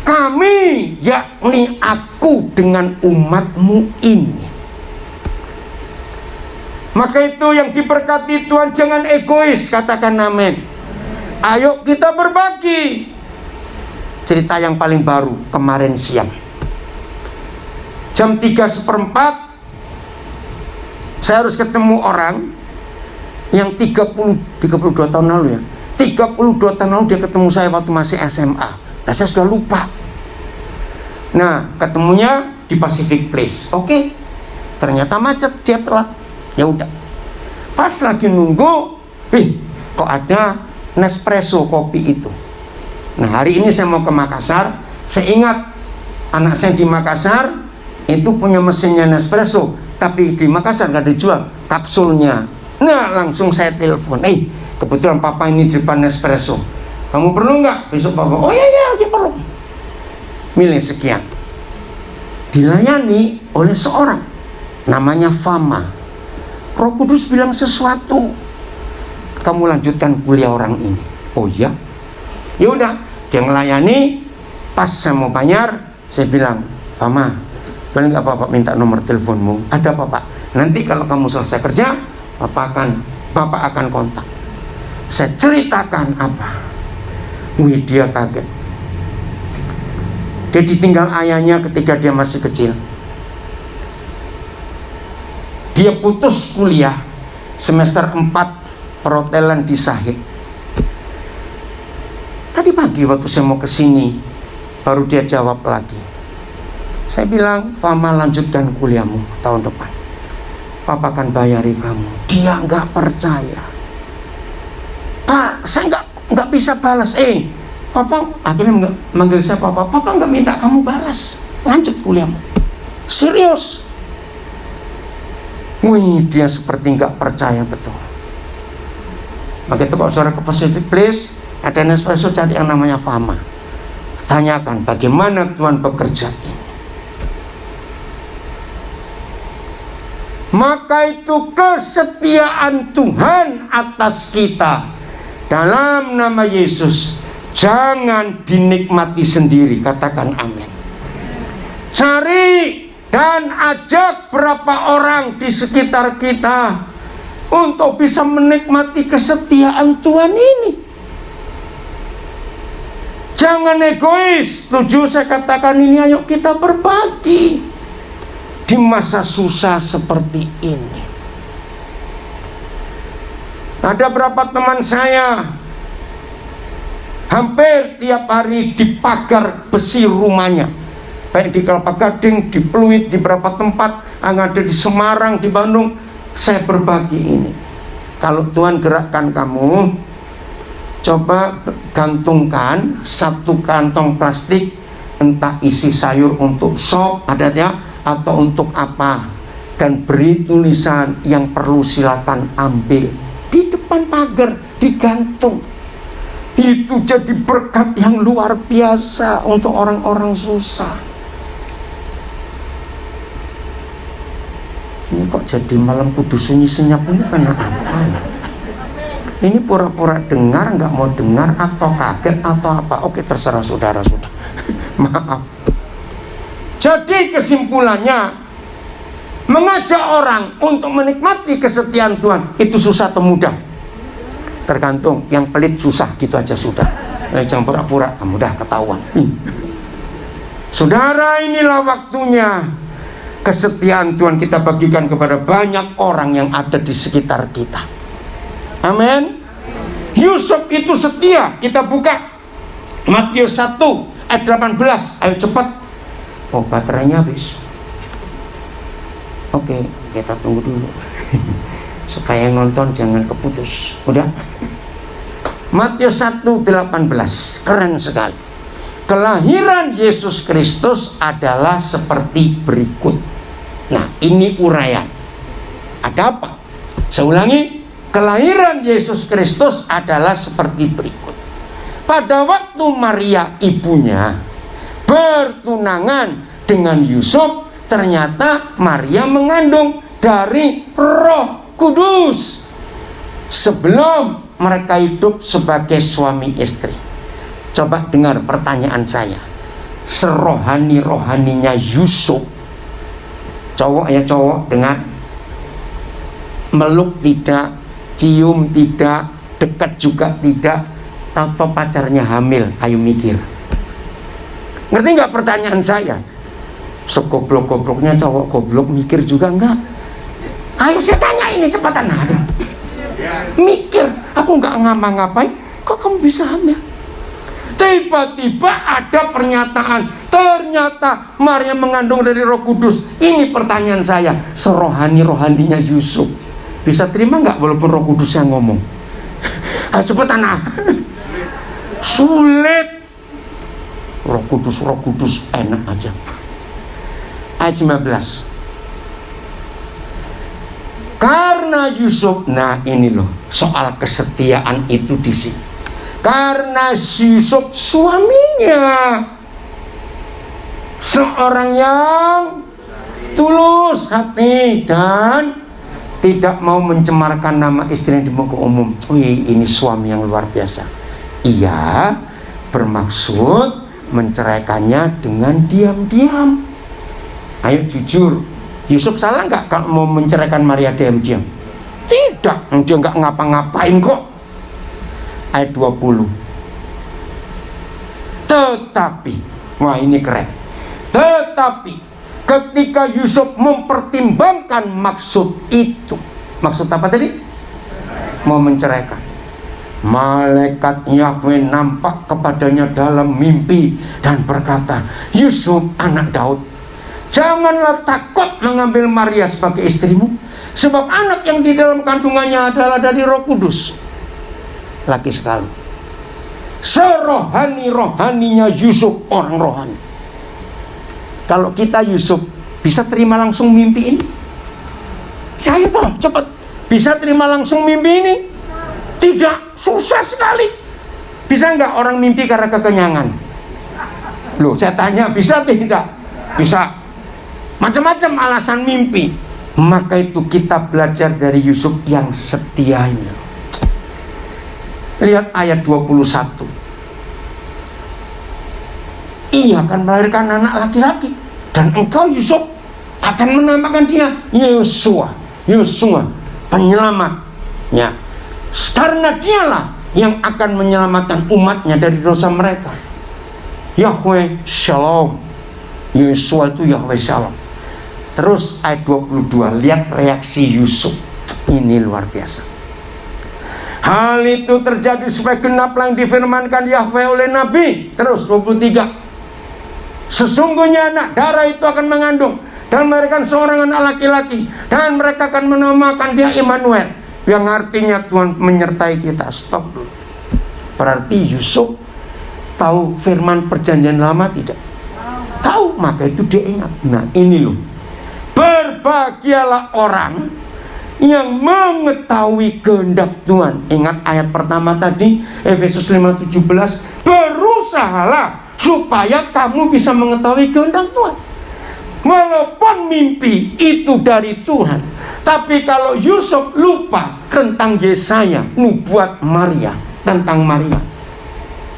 Kami, yakni aku dengan umatmu ini. Maka itu yang diberkati Tuhan, jangan egois, katakan amin. Ayo kita berbagi. Cerita yang paling baru kemarin siang, jam 3:15 saya harus ketemu orang yang 32 tahun lalu ya. 32 tahun lalu dia ketemu saya waktu masih SMA. Nah saya sudah lupa. Nah ketemunya di Pacific Place. Oke, ternyata macet, dia telat. Ya udah, pas lagi nunggu, kok ada Nespresso kopi itu. Nah hari ini saya mau ke Makassar. Saya ingat anak saya di Makassar itu punya mesinnya Nespresso, tapi di Makassar nggak dijual kapsulnya. Nah langsung saya telepon, kebetulan papa ini di depan Nespresso, kamu perlu nggak? Besok papa, oh iya lagi perlu. Milih sekian. Dilayani oleh seorang namanya Fama. Roh Kudus bilang sesuatu, kamu lanjutkan kuliah orang ini. Oh iya. Ya udah, dia ngelayani. Pas saya mau bayar, saya bilang, Fama, boleh nggak Bapak minta nomor teleponmu? Ada Bapak. Nanti kalau kamu selesai kerja, Bapak akan kontak. Saya ceritakan apa. Wih, dia kaget. Dia ditinggal ayahnya ketika dia masih kecil. Dia putus kuliah semester 4 perhotelan di Sahid. Tadi pagi waktu saya mau kesini, baru dia jawab lagi. Saya bilang, Fama lanjutkan kuliahmu tahun depan, Papa akan bayari kamu. Dia nggak percaya. Pak, saya nggak bisa balas. Papa akhirnya manggil saya Papa. Papa nggak minta kamu balas, lanjut kuliahmu. Serius. Wih, dia seperti nggak percaya betul. Maka itu kalau saudara ke Pacific Place, ada Nespresso, cari yang namanya Fama. Tanyakan bagaimana Tuhan bekerja ini. Maka itu kesetiaan Tuhan atas kita dalam nama Yesus jangan dinikmati sendiri, katakan amin. Cari dan ajak berapa orang di sekitar kita untuk bisa menikmati kesetiaan Tuhan ini. Jangan egois. Setuju saya katakan ini, ayo kita berbagi di masa susah seperti ini. Ada berapa teman saya hampir tiap hari di pagar besi rumahnya, baik di Kelapa Gading, di Pluit, di beberapa tempat, ada di Semarang, di Bandung. Saya berbagi ini. Kalau Tuhan gerakkan kamu, coba gantungkan satu kantong plastik, entah isi sayur untuk sop, ada ya, atau untuk apa, dan beri tulisan yang perlu silakan ambil di depan pagar, digantung. Itu jadi berkat yang luar biasa untuk orang-orang susah. Ini kok jadi malam kudus sunyi senyap ini karena apa ya? Ini pura-pura dengar, nggak mau dengar, atau kaget, atau apa? Oke, terserah saudara sudah. Maaf. Jadi kesimpulannya, mengajak orang untuk menikmati kesetiaan Tuhan itu susah atau mudah? Tergantung. Yang pelit susah, gitu aja sudah. Jangan pura-pura, mudah ketahuan. Saudara, inilah waktunya kesetiaan Tuhan kita bagikan kepada banyak orang yang ada di sekitar kita. Amin. Yusuf itu setia. Kita buka Matius 1 ayat 18. Ayo cepat. Oh, baterainya habis. Oke, kita tunggu dulu supaya yang nonton jangan keputus. Udah. Matius 1:18. Keren sekali. Kelahiran Yesus Kristus adalah seperti berikut. Nah, ini uraian. Ada apa? Saya ulangi. Kelahiran Yesus Kristus adalah seperti berikut. Pada waktu Maria ibunya bertunangan dengan Yusuf, ternyata Maria mengandung dari Roh Kudus sebelum mereka hidup sebagai suami istri. Coba dengar pertanyaan saya. Serohani-rohaninya Yusuf, cowok ya cowok, dengar, meluk tidak, cium tidak, dekat juga tidak, atau pacarnya hamil? Ayo mikir. Ngerti nggak pertanyaan saya? Segoblok-gobloknya cowok goblok mikir juga enggak? Ayo saya tanya ini cepatan. Aduh, mikir. Aku nggak ngapa-ngapain, kok kamu bisa hamil? Tiba-tiba ada pernyataan, ternyata Maria mengandung dari Roh Kudus. Ini pertanyaan saya. Serohani-rohaninya Yusuf bisa terima nggak walaupun Roh Kudus yang ngomong? Ayo cepetan ah. Sulit. Roh Kudus enak aja. Ayat 19. Karena Yusuf, nah ini loh soal kesetiaan itu di sini. Karena Yusuf suaminya seorang yang tulus hati dan tidak mau mencemarkan nama istrinya di muka umum. Wih, ini suami yang luar biasa. Ia bermaksud menceraikannya dengan diam-diam. Ayo jujur, Yusuf salah nggak kalau mau menceraikan Maria diam-diam? Tidak, dia nggak ngapa-ngapain kok. Ayat 20. Tetapi, wah ini keren. Tetapi ketika Yusuf mempertimbangkan maksud itu, maksud apa tadi? Mau menceraikan. Malaikat Yahweh nampak kepadanya dalam mimpi dan berkata, Yusuf anak Daud, janganlah takut mengambil Maria sebagai istrimu, sebab anak yang di dalam kandungannya adalah dari Roh Kudus. Lagi sekali, serohani-rohaninya Yusuf, orang rohani. Kalau kita Yusuf, bisa terima langsung mimpi ini? Saya tahu, cepat. Bisa terima langsung mimpi ini? Tidak, susah sekali. Bisa nggak orang mimpi karena kekenyangan? Loh, saya tanya, bisa tidak? Bisa. Macam-macam alasan mimpi. Maka itu kita belajar dari Yusuf yang setianya. Lihat ayat 21. Ia akan melahirkan anak laki-laki, dan engkau Yusuf akan menamakan dia Yosua. Yosua, penyelamatnya. Karena dialah yang akan menyelamatkan umatnya dari dosa mereka. Yahweh Shalom. Yesua itu Yahweh Shalom. Terus ayat 22, lihat reaksi Yusuf. Ini luar biasa. Hal itu terjadi supaya genaplah yang difirmankan Yahweh oleh Nabi. Terus 23, sesungguhnya anak darah itu akan mengandung dan melahirkan seorang anak laki-laki, dan mereka akan menamakan dia Immanuel, yang artinya Tuhan menyertai kita. Stop dulu. Berarti Yusuf tahu firman perjanjian lama tidak? Tahu, maka itu dia ingat. Nah ini loh, berbahagialah orang yang mengetahui kehendak Tuhan. Ingat ayat pertama tadi, Efesus 5:17, berusahalah supaya kamu bisa mengetahui kehendak Tuhan. Walaupun mimpi itu dari Tuhan, tapi kalau Yusuf lupa tentang Yesaya, nubuat Maria, tentang Maria,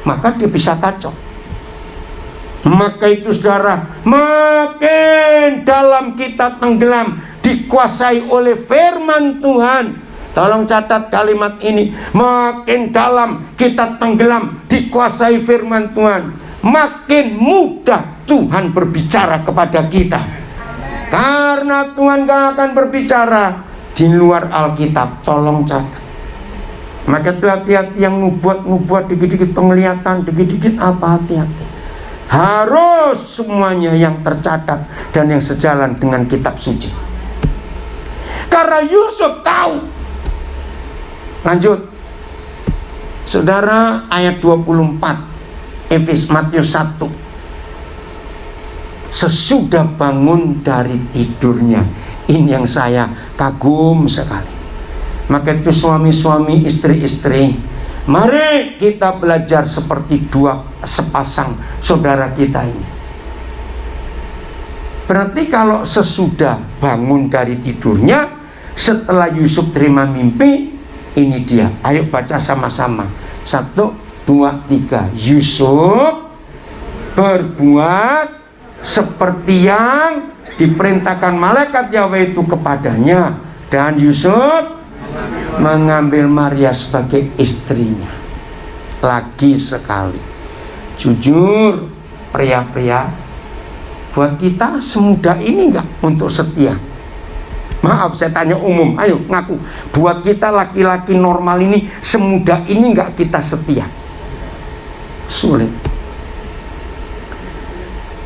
maka dia bisa kacau. Maka itu saudara, makin dalam kita tenggelam, dikuasai oleh firman Tuhan. Tolong catat kalimat ini, makin dalam kita tenggelam, dikuasai firman Tuhan, makin mudah Tuhan berbicara kepada kita. Karena Tuhan gak akan berbicara di luar Alkitab. Tolong catat. Maka itu hati-hati yang nubuat dikit-dikit penglihatan, dikit-dikit apa, hati-hati. Harus semuanya yang tercatat dan yang sejalan dengan kitab suci. Karena Yusuf tahu. Lanjut, saudara, ayat 24 Matius 1. Sesudah bangun dari tidurnya, ini yang saya kagum sekali. Maka itu suami-suami, istri-istri, mari kita belajar seperti dua sepasang saudara kita ini. Berarti kalau sesudah bangun dari tidurnya, setelah Yusuf terima mimpi, ini dia. Ayo baca sama-sama. 1, 2, 3. Yusuf berbuat seperti yang diperintahkan malaikat Yahweh itu kepadanya, dan Yusuf mengambil Maria sebagai istrinya. Lagi sekali, jujur pria-pria, buat kita semudah ini enggak untuk setia? Maaf, saya tanya umum, ayo ngaku, buat kita laki-laki normal ini semudah ini enggak kita setia? Sulit.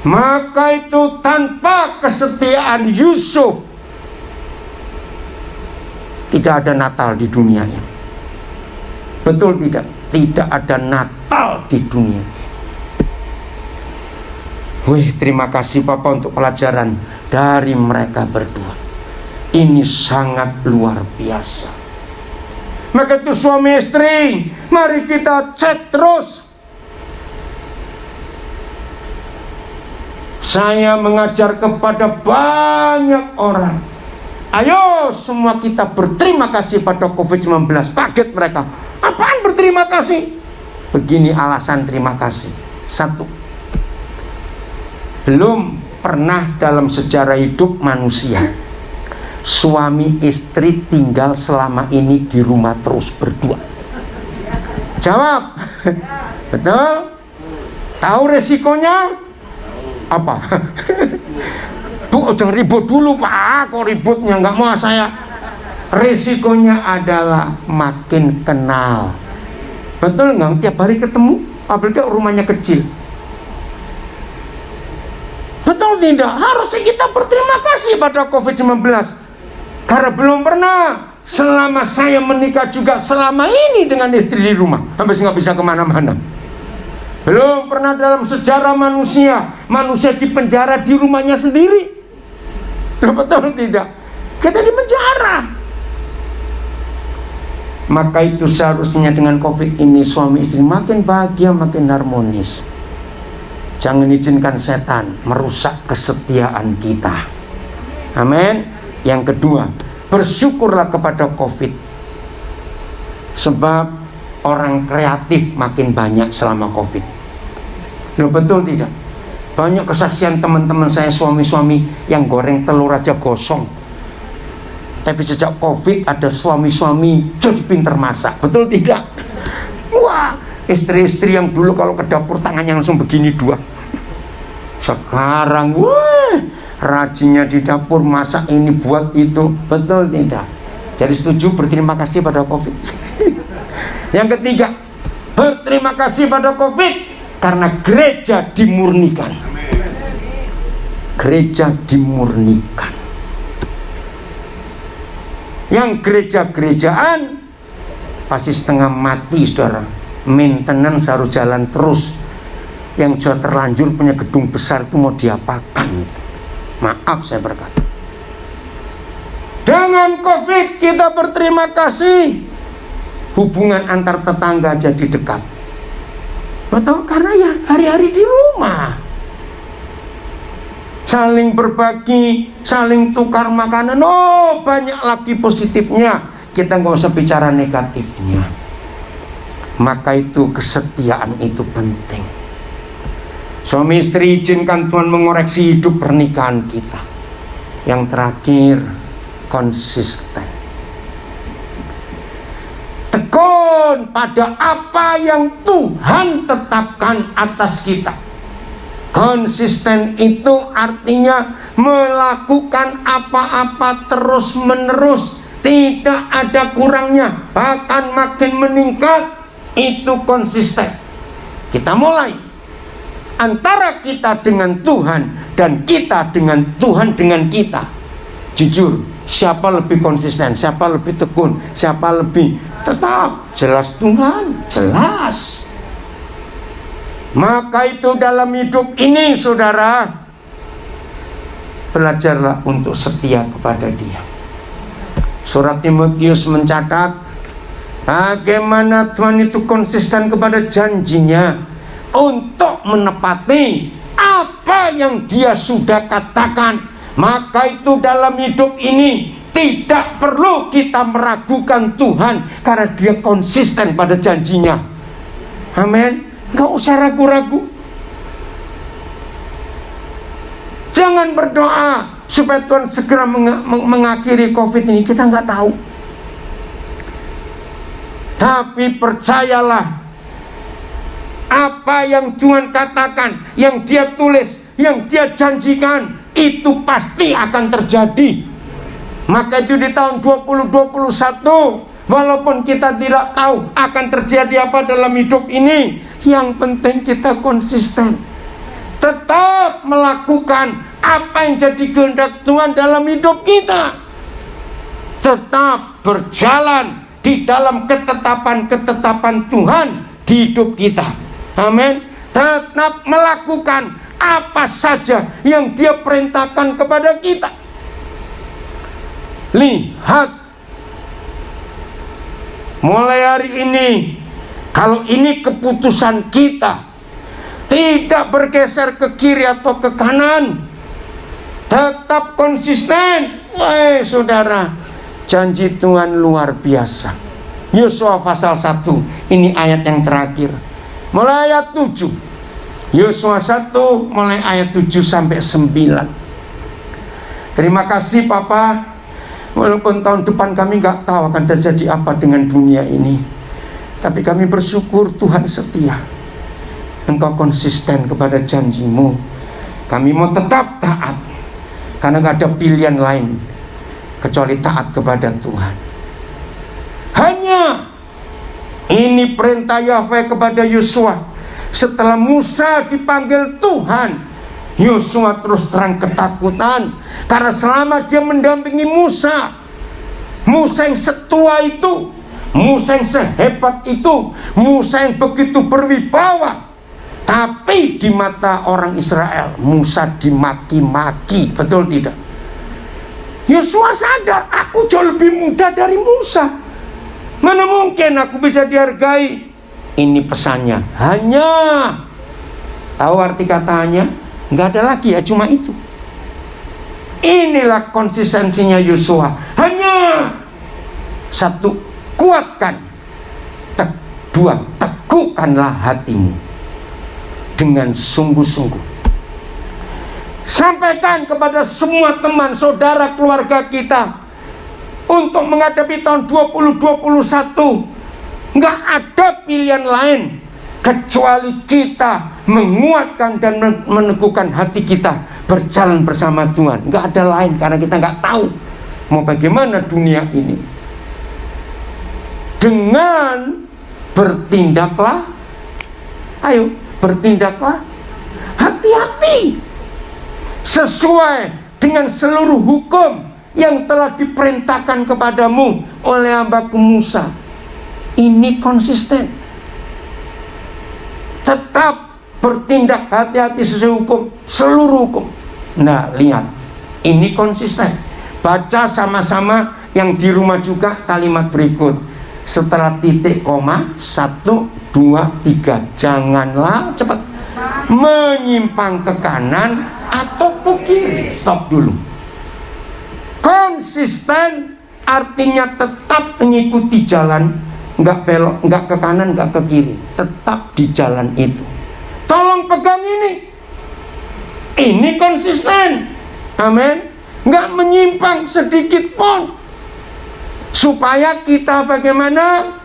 Maka itu tanpa kesetiaan Yusuf, tidak ada Natal di dunia ini. Betul tidak? Tidak ada Natal di dunia. Wih, terima kasih Papa untuk pelajaran dari mereka berdua. Ini sangat luar biasa. Maka itu suami istri, mari kita cek terus. Saya mengajar kepada banyak orang. Ayo semua kita berterima kasih pada COVID-19. Kaget mereka. Apaan berterima kasih? Begini alasan terima kasih. 1, belum pernah dalam sejarah hidup manusia suami istri tinggal selama ini di rumah terus berdua. Jawab. Betul? Tahu resikonya apa? Bu, jangan ribut dulu Pak. Kok ributnya? Nggak mau saya. Risikonya adalah makin kenal. Betul nggak? Tiap hari ketemu, apalagi rumahnya kecil. Betul tidak? Harusnya kita berterima kasih pada COVID-19. Karena belum pernah selama saya menikah juga selama ini dengan istri di rumah, sampai nggak bisa kemana-mana. Belum pernah dalam sejarah manusia dipenjara di rumahnya sendiri. Betul tidak? Kita di penjara. Maka itu seharusnya dengan COVID ini suami istri makin bahagia, makin harmonis. Jangan izinkan setan merusak kesetiaan kita. Amin. Yang kedua, bersyukurlah kepada COVID. Sebab orang kreatif makin banyak selama COVID. Betul tidak? Banyak kesaksian teman-teman saya suami-suami yang goreng telur aja gosong. Tapi sejak COVID ada suami-suami jadi pinter masak, betul tidak? Wah, istri-istri yang dulu kalau ke dapur tangannya langsung begini dua, sekarang wah rajinnya di dapur, masak ini buat itu, betul tidak? Jadi setuju berterima kasih pada COVID. Yang ketiga, berterima kasih pada COVID karena gereja dimurnikan. Gereja dimurnikan. Yang gereja-gerejaan pasti setengah mati, saudara. Maintenance harus jalan terus. Yang sudah terlanjur punya gedung besar itu mau diapakan? Maaf saya berkata. Dengan COVID kita berterima kasih. Hubungan antar tetangga jadi dekat. Betul, karena ya hari-hari di rumah. Saling berbagi, saling tukar makanan. Oh, banyak lagi positifnya. Kita nggak usah bicara negatifnya. Maka itu kesetiaan itu penting. Suami istri izinkan Tuhan mengoreksi hidup pernikahan kita. Yang terakhir, konsisten. Tekun pada apa yang Tuhan tetapkan atas kita. Konsisten itu artinya melakukan apa-apa terus menerus, tidak ada kurangnya, bahkan makin meningkat. Itu konsisten. Kita mulai antara kita dengan Tuhan dan kita dengan Tuhan dengan kita. Jujur, siapa lebih konsisten, siapa lebih tekun, siapa lebih tetap? Jelas Tuhan, jelas. Maka itu dalam hidup ini, saudara, belajarlah untuk setia kepada Dia. Surat Timotius mencatat bagaimana Tuhan itu konsisten kepada janjinya untuk menepati apa yang Dia sudah katakan. Maka itu dalam hidup ini tidak perlu kita meragukan Tuhan, karena Dia konsisten pada janjinya. Amin. Nggak usah ragu-ragu. Jangan berdoa supaya Tuhan segera mengakhiri COVID ini. Kita nggak tahu. Tapi percayalah, apa yang Tuhan katakan, yang Dia tulis, yang Dia janjikan, itu pasti akan terjadi. Maka itu di tahun 2021, walaupun kita tidak tahu akan terjadi apa dalam hidup ini, yang penting kita konsisten, tetap melakukan apa yang jadi kehendak Tuhan dalam hidup kita, tetap berjalan di dalam ketetapan-ketetapan Tuhan di hidup kita. Amin. Tetap melakukan apa saja yang Dia perintahkan kepada kita. Lihat, mulai hari ini, kalau ini keputusan kita, tidak bergeser ke kiri atau ke kanan, tetap konsisten. Wah, saudara, janji Tuhan luar biasa. Yosua pasal 1, ini ayat yang terakhir, mulai ayat 7. Yosua 1 mulai ayat 7 sampai 9. Terima kasih Papa. Walaupun tahun depan kami nggak tahu akan terjadi apa dengan dunia ini, tapi kami bersyukur Tuhan setia. Engkau konsisten kepada janji-Mu. Kami mau tetap taat, karena nggak ada pilihan lain kecuali taat kepada Tuhan. Hanya ini perintah Yahweh kepada Yosua. Setelah Musa dipanggil Tuhan, Yosua terus terang ketakutan, karena selama dia mendampingi Musa, Musa yang setua itu, Musa yang sehebat itu, Musa yang begitu berwibawa, tapi di mata orang Israel Musa dimaki-maki, betul tidak? Yosua sadar, aku jauh lebih muda dari Musa, mana mungkin aku bisa dihargai. Ini pesannya, hanya, tahu arti kata hanya? Nggak ada lagi ya, cuma itu. Inilah konsistensinya Yosua. Hanya satu, kuatkan. Dua, teguhkanlah hatimu dengan sungguh-sungguh. Sampaikan kepada semua teman, saudara, keluarga kita, untuk menghadapi tahun 2021. Nggak ada pilihan lain kecuali kita menguatkan dan meneguhkan hati kita berjalan bersama Tuhan. Nggak ada lain, karena kita nggak tahu mau bagaimana dunia ini. Dengan bertindaklah, ayo bertindaklah hati-hati sesuai dengan seluruh hukum yang telah diperintahkan kepadamu oleh hambaku Musa. Ini konsisten. Tetap bertindak hati-hati sesuai hukum, seluruh hukum. Nah, lihat, ini konsisten. Baca sama-sama yang di rumah juga kalimat berikut. Setelah titik koma, 1, 2, 3. Janganlah, cepat, menyimpang ke kanan atau ke kiri. Stop dulu. Konsisten artinya tetap mengikuti jalan, nggak belok, nggak ke kanan, nggak ke kiri, tetap di jalan itu. Tolong pegang ini. Ini konsisten. Amin. Nggak menyimpang sedikit pun. Supaya kita bagaimana?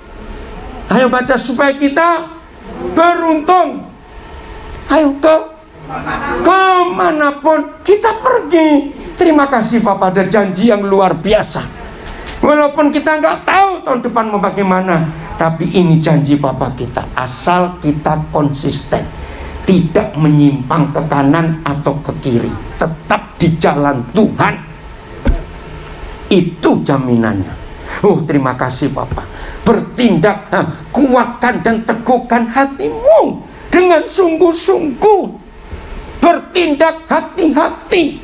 Ayo baca, supaya kita beruntung. Ayo kemanapun kita pergi. Terima kasih Bapak, ada janji yang luar biasa. Walaupun kita nggak tahu tahun depan mau bagaimana, tapi ini janji Bapak kita. Asal kita konsisten, tidak menyimpang ke kanan atau ke kiri, tetap di jalan Tuhan. Itu jaminannya. Terima kasih Bapak. Bertindak, kuatkan dan teguhkan hatimu dengan sungguh-sungguh. Bertindak hati-hati.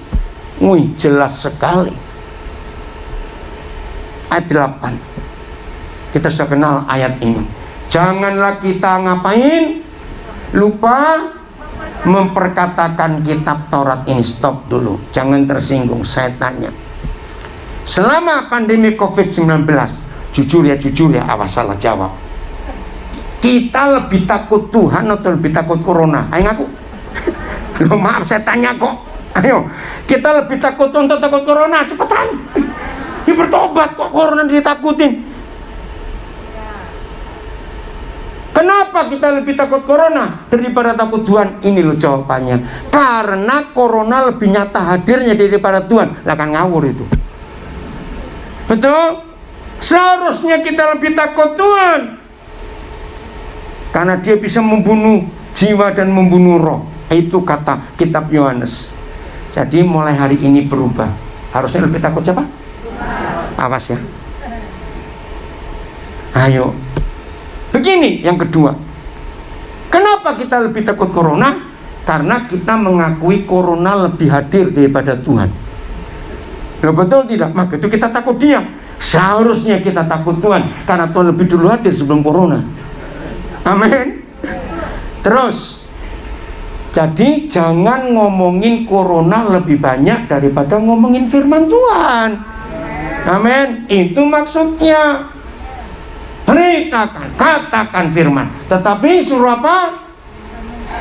Wih, jelas sekali. Ayat 8. Kita sudah kenal ayat ini. Janganlah kita ngapain? Lupa memperkatakan kitab Taurat ini. Stop dulu, jangan tersinggung. Saya tanya, selama pandemi COVID-19, jujur ya, awas salah jawab, kita lebih takut Tuhan atau lebih takut Corona? Ayo ngaku. Loh, maaf saya tanya kok. Ayo, kita lebih takut untuk takut Corona? Cepetan. Dia bertobat, kok Corona ditakutin? Kenapa kita lebih takut Corona daripada takut Tuhan? Ini loh jawabannya. Karena Corona lebih nyata hadirnya daripada Tuhan. Lah kan ngawur itu. Betul? Seharusnya kita lebih takut Tuhan, karena dia bisa membunuh jiwa dan membunuh roh. Itu kata kitab Yohanes. Jadi mulai hari ini berubah. Harusnya lebih takut siapa? Awas ya. Ayo. Begini yang kedua. Kenapa kita lebih takut Corona? Karena kita mengakui Corona lebih hadir daripada Tuhan. Loh, betul tidak? Maka itu kita takut dia. Seharusnya kita takut Tuhan, karena Tuhan lebih dulu hadir sebelum Corona. Amin. Terus, jadi jangan ngomongin Corona lebih banyak daripada ngomongin firman Tuhan. Amin. Itu maksudnya. Beritakan, katakan firman. Tetapi suruh apa?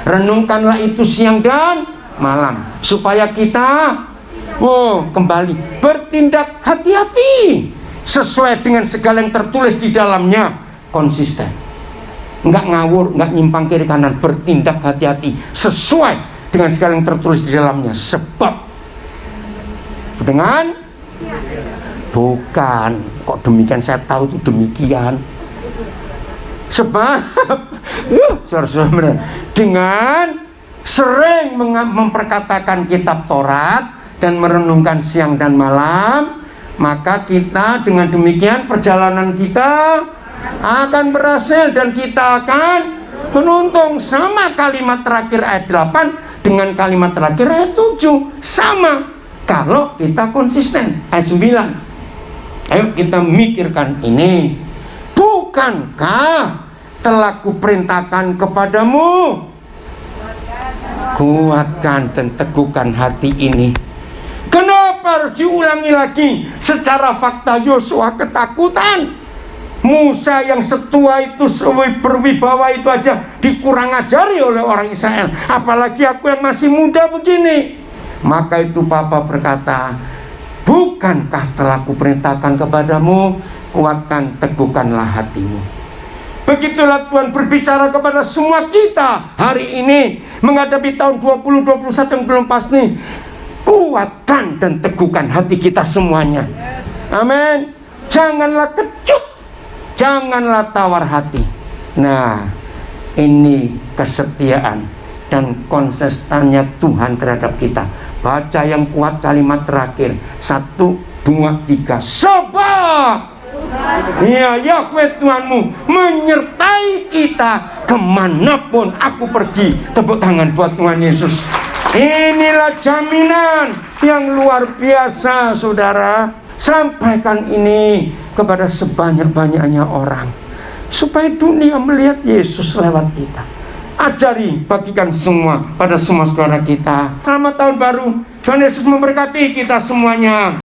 Renungkanlah itu siang dan malam, supaya kita kembali bertindak hati-hati sesuai dengan segala yang tertulis di dalamnya. Konsisten, nggak ngawur, nggak nyimpang kiri kanan. Bertindak hati-hati sesuai dengan segala yang tertulis di dalamnya. Sebab dengan bukan, kok demikian, saya tahu itu demikian. Sebab saudara-saudara, dengan sering memperkatakan kitab Taurat dan merenungkan siang dan malam, maka kita dengan demikian perjalanan kita akan berhasil dan kita akan menuntung. Sama kalimat terakhir ayat 8 dengan kalimat terakhir ayat 7 sama, kalau kita konsisten. Ayat 9, ayo kita mikirkan ini. Bukankah telah kuperintahkan kepadamu, kuatkan dan teguhkan hati ini? Kenapa harus diulangi lagi? Secara fakta Yosua ketakutan. Musa yang setua itu, berwibawa itu aja dikurang ajari oleh orang Israel, apalagi aku yang masih muda begini. Maka itu Papa berkata, Bukankah telah kuperintahkan kepadamu, kuatkan, teguhkanlah hatimu. Begitulah Tuhan berbicara kepada semua kita hari ini menghadapi tahun 2021 yang belum pasti. Kuatkan dan teguhkan hati kita semuanya. Amin. Janganlah kecut, janganlah tawar hati. Nah, ini kesetiaan dan konsistennya Tuhan terhadap kita. Baca yang kuat kalimat terakhir. 1, 2, 3. Sebab ya Yahweh Tuhanmu menyertai kita kemanapun aku pergi. Tepuk tangan buat Tuhan Yesus. Inilah jaminan yang luar biasa, saudara. Sampaikan ini kepada sebanyak-banyaknya orang, supaya dunia melihat Yesus lewat kita. Ajari, bagikan semua pada semua saudara kita. Selamat tahun baru. Tuhan Yesus memberkati kita semuanya.